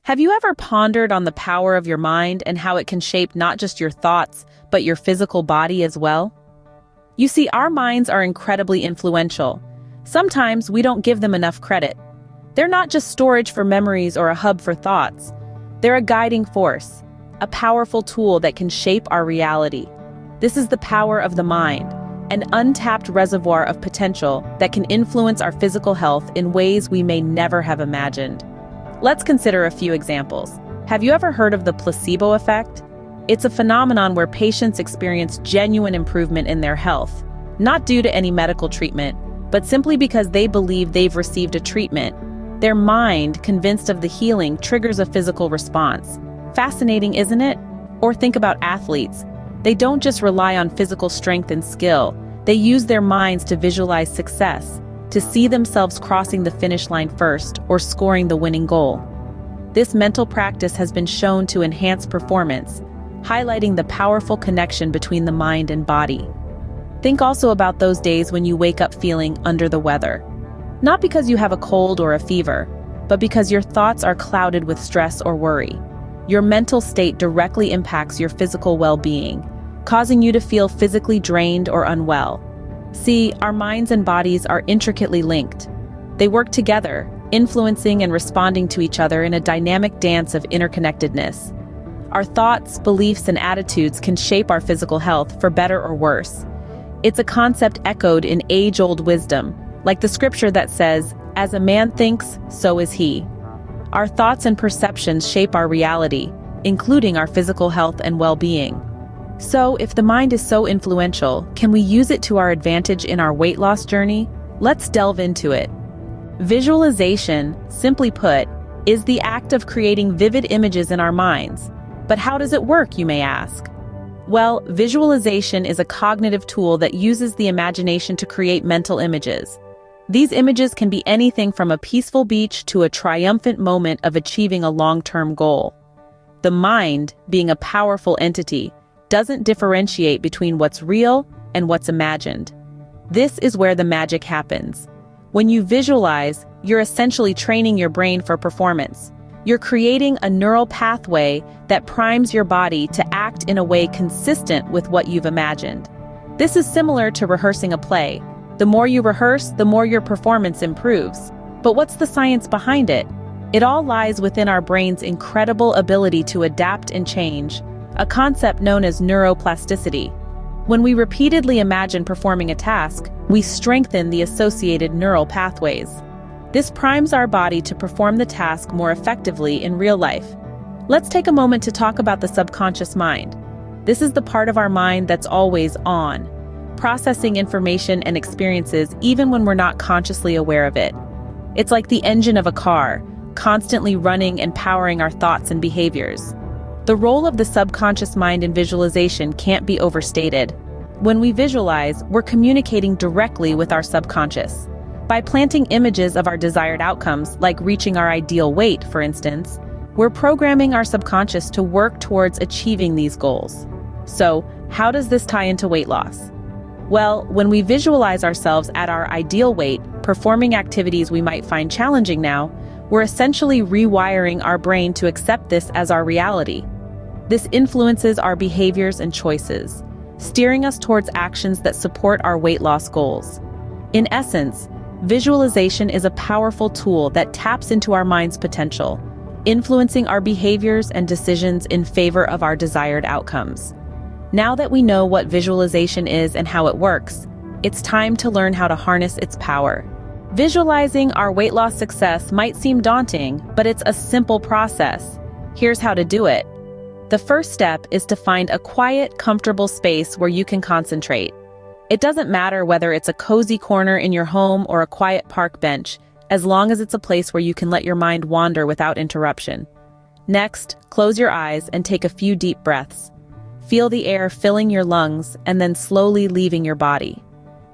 Have you ever pondered on the power of your mind and how it can shape not just your thoughts, but your physical body as well? You see, our minds are incredibly influential. Sometimes we don't give them enough credit. They're not just storage for memories or a hub for thoughts. They're a guiding force, a powerful tool that can shape our reality. This is the power of the mind, an untapped reservoir of potential that can influence our physical health in ways we may never have imagined. Let's consider a few examples. Have you ever heard of the placebo effect? It's a phenomenon where patients experience genuine improvement in their health, not due to any medical treatment, but simply because they believe they've received a treatment. Their mind, convinced of the healing, triggers a physical response. Fascinating, isn't it? Or think about athletes. They don't just rely on physical strength and skill. They use their minds to visualize success, to see themselves crossing the finish line first or scoring the winning goal. This mental practice has been shown to enhance performance, highlighting the powerful connection between the mind and body. Think also about those days when you wake up feeling under the weather. Not because you have a cold or a fever, but because your thoughts are clouded with stress or worry. Your mental state directly impacts your physical well-being, causing you to feel physically drained or unwell. See, our minds and bodies are intricately linked. They work together, influencing and responding to each other in a dynamic dance of interconnectedness. Our thoughts, beliefs, and attitudes can shape our physical health for better or worse. It's a concept echoed in age-old wisdom, like the scripture that says, "As a man thinks, so is he." Our thoughts and perceptions shape our reality, including our physical health and well-being. So, if the mind is so influential, can we use it to our advantage in our weight loss journey? Let's delve into it. Visualization, simply put, is the act of creating vivid images in our minds. But how does it work, you may ask? Well, visualization is a cognitive tool that uses the imagination to create mental images. These images can be anything from a peaceful beach to a triumphant moment of achieving a long-term goal. The mind, being a powerful entity, doesn't differentiate between what's real and what's imagined. This is where the magic happens. When you visualize, you're essentially training your brain for performance. You're creating a neural pathway that primes your body to act in a way consistent with what you've imagined. This is similar to rehearsing a play. The more you rehearse, the more your performance improves. But what's the science behind it? It all lies within our brain's incredible ability to adapt and change, a concept known as neuroplasticity. When we repeatedly imagine performing a task, we strengthen the associated neural pathways. This primes our body to perform the task more effectively in real life. Let's take a moment to talk about the subconscious mind. This is the part of our mind that's always on, processing information and experiences even when we're not consciously aware of it. It's like the engine of a car, constantly running and powering our thoughts and behaviors. The role of the subconscious mind in visualization can't be overstated. When we visualize, we're communicating directly with our subconscious. By planting images of our desired outcomes, like reaching our ideal weight, for instance, we're programming our subconscious to work towards achieving these goals. So, how does this tie into weight loss? Well, when we visualize ourselves at our ideal weight, performing activities we might find challenging now, we're essentially rewiring our brain to accept this as our reality. This influences our behaviors and choices, steering us towards actions that support our weight loss goals. In essence, visualization is a powerful tool that taps into our mind's potential, influencing our behaviors and decisions in favor of our desired outcomes. Now that we know what visualization is and how it works, it's time to learn how to harness its power. Visualizing our weight loss success might seem daunting, but it's a simple process. Here's how to do it. The first step is to find a quiet, comfortable space where you can concentrate. It doesn't matter whether it's a cozy corner in your home or a quiet park bench, as long as it's a place where you can let your mind wander without interruption. Next, close your eyes and take a few deep breaths. Feel the air filling your lungs and then slowly leaving your body.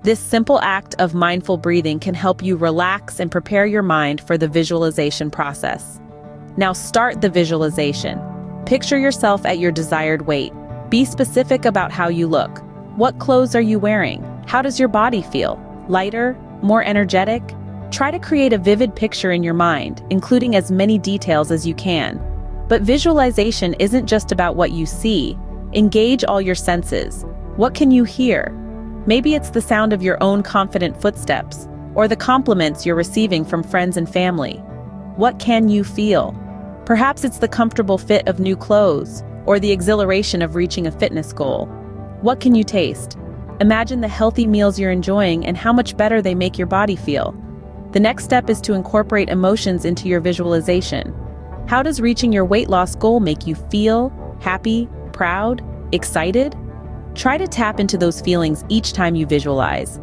This simple act of mindful breathing can help you relax and prepare your mind for the visualization process. Now start the visualization. Picture yourself at your desired weight. Be specific about how you look. What clothes are you wearing? How does your body feel? Lighter? More energetic? Try to create a vivid picture in your mind, including as many details as you can. But visualization isn't just about what you see. Engage all your senses. What can you hear? Maybe it's the sound of your own confident footsteps, or the compliments you're receiving from friends and family. What can you feel? Perhaps it's the comfortable fit of new clothes, or the exhilaration of reaching a fitness goal. What can you taste? Imagine the healthy meals you're enjoying and how much better they make your body feel. The next step is to incorporate emotions into your visualization. How does reaching your weight loss goal make you feel? Happy, proud, excited? Try to tap into those feelings each time you visualize.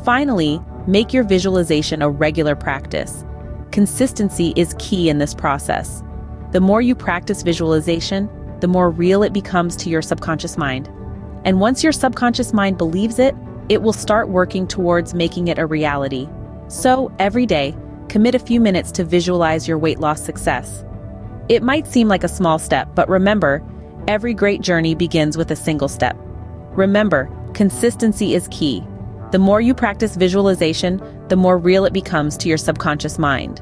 Finally, make your visualization a regular practice. Consistency is key in this process. The more you practice visualization, the more real it becomes to your subconscious mind. And once your subconscious mind believes it, it will start working towards making it a reality. So, every day, commit a few minutes to visualize your weight loss success. It might seem like a small step, but remember, every great journey begins with a single step. Remember, consistency is key. The more you practice visualization, the more real it becomes to your subconscious mind.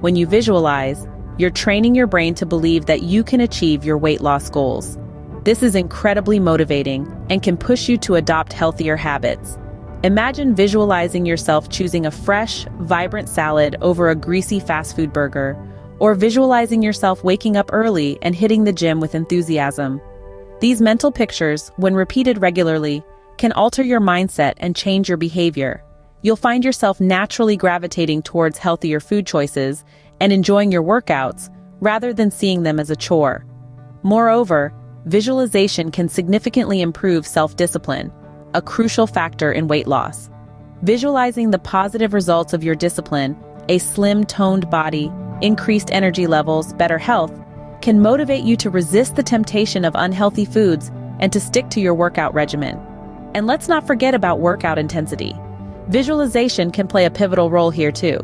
When you visualize, you're training your brain to believe that you can achieve your weight loss goals. This is incredibly motivating and can push you to adopt healthier habits. Imagine visualizing yourself choosing a fresh, vibrant salad over a greasy fast food burger, or visualizing yourself waking up early and hitting the gym with enthusiasm. These mental pictures, when repeated regularly, can alter your mindset and change your behavior. You'll find yourself naturally gravitating towards healthier food choices and enjoying your workouts rather than seeing them as a chore. Moreover, visualization can significantly improve self-discipline, a crucial factor in weight loss. Visualizing the positive results of your discipline, a slim, toned body, increased energy levels, better health, can motivate you to resist the temptation of unhealthy foods and to stick to your workout regimen. And let's not forget about workout intensity. Visualization can play a pivotal role here too.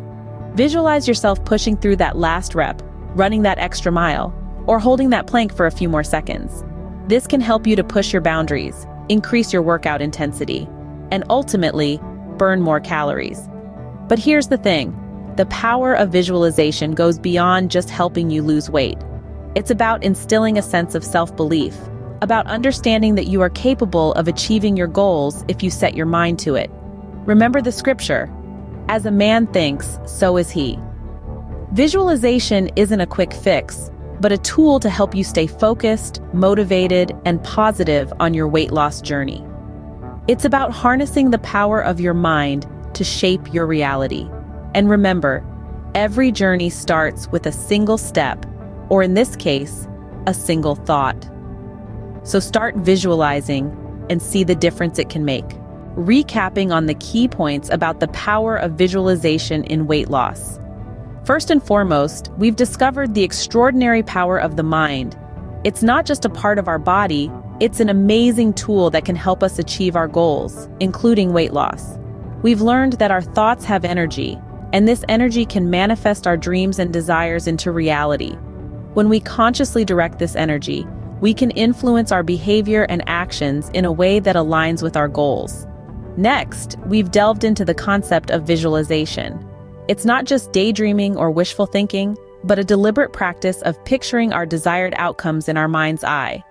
Visualize yourself pushing through that last rep, running that extra mile, or holding that plank for a few more seconds. This can help you to push your boundaries, increase your workout intensity, and ultimately, burn more calories. But here's the thing. The power of visualization goes beyond just helping you lose weight. It's about instilling a sense of self-belief, about understanding that you are capable of achieving your goals if you set your mind to it. Remember the scripture, "As a man thinks, so is he." Visualization isn't a quick fix, but a tool to help you stay focused, motivated, and positive on your weight loss journey. It's about harnessing the power of your mind to shape your reality. And remember, every journey starts with a single step, or in this case, a single thought. So start visualizing and see the difference it can make. Recapping on the key points about the power of visualization in weight loss. First and foremost, we've discovered the extraordinary power of the mind. It's not just a part of our body, it's an amazing tool that can help us achieve our goals, including weight loss. We've learned that our thoughts have energy, and this energy can manifest our dreams and desires into reality. When we consciously direct this energy, we can influence our behavior and actions in a way that aligns with our goals. Next, we've delved into the concept of visualization. It's not just daydreaming or wishful thinking, but a deliberate practice of picturing our desired outcomes in our mind's eye.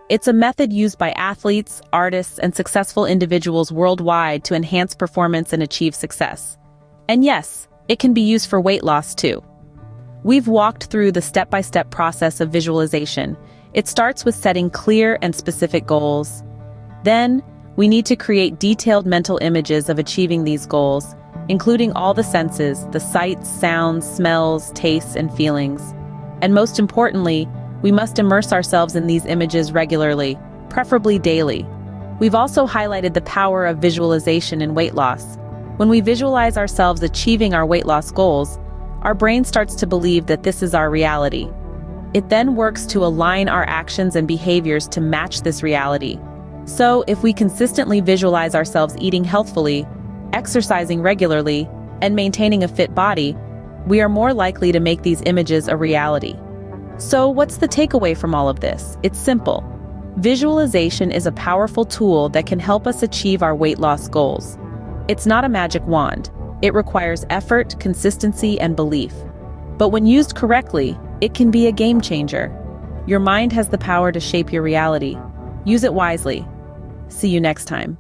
It's a method used by athletes, artists, and successful individuals worldwide to enhance performance and achieve success. And yes, it can be used for weight loss too. We've walked through the step-by-step process of visualization. It starts with setting clear and specific goals. Then, we need to create detailed mental images of achieving these goals, including all the senses, the sights, sounds, smells, tastes, and feelings. And most importantly, we must immerse ourselves in these images regularly, preferably daily. We've also highlighted the power of visualization in weight loss. When we visualize ourselves achieving our weight loss goals, our brain starts to believe that this is our reality. It then works to align our actions and behaviors to match this reality. So, if we consistently visualize ourselves eating healthfully, exercising regularly, and maintaining a fit body, we are more likely to make these images a reality. So, what's the takeaway from all of this? It's simple. Visualization is a powerful tool that can help us achieve our weight loss goals. It's not a magic wand. It requires effort, consistency, and belief. But when used correctly, it can be a game changer. Your mind has the power to shape your reality. Use it wisely. See you next time.